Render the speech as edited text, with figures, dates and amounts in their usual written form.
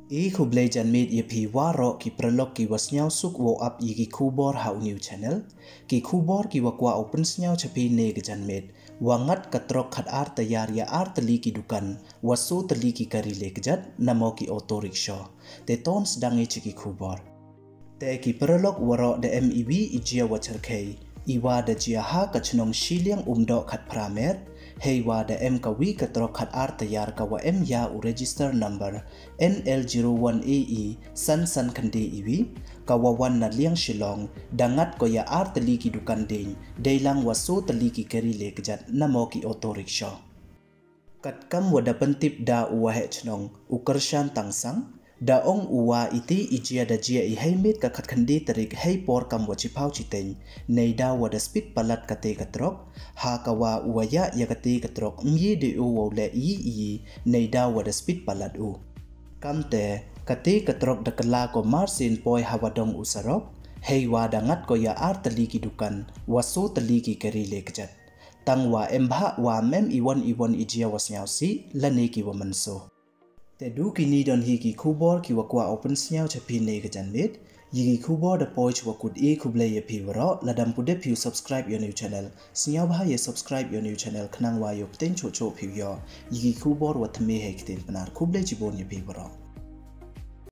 Kublai janmit yepi waro ki prelok ki wasnyau suk wo up yiki kubor hau new channel ki kubor ki wakwa open snyau chapi ne ke janmit wangat katrok khat ar tayar ya ar teli ki dukan wasu teli ki kari lekjat namo ki auto rickshaw te ton sedangi chiki kubor te ki prelok waro de MEV ijia wacharkei iwa da jia ha kachnong shiliang umdo khat pramet heiwa da kawi katrok khat ar tayar kawa ya u register number NL01AE san khande iwi kawa wan na liang shilong dangat ko ya ar teli ki dukan ding deilang wasu teli ki keri lekjat namo ki auto rickshaw kat kam wada pentip da uwa hechnong ukershan tangsang da ong uwa iti ijia da jia I heimit ka khat khandi tarik hei por kam wachi pau chiteng nei da wada speed palat kate katrok ha kawa uwa ya kate katrok ngi de u wole I nei da wada speed palat u kamte kate katrok da kala ko marsin poi hawadong usarok hei wa dangat ko ya ar teli ki dukan wasu teli ki keri lekjat tangwa embha wa mem iwan ijia wasnyausi lane ki wamanso te du kini don hi ki kubor ki wakwa open snyau chapi ne ke janmit yiki kubor da poich wakut kublai ye pi waro ladam pude piu subscribe your new channel snyau bah ye subscribe your new channel khnang wa yo pten cho piu yo yiki kubor wathme he kiten panar kublai jibon ye pi waro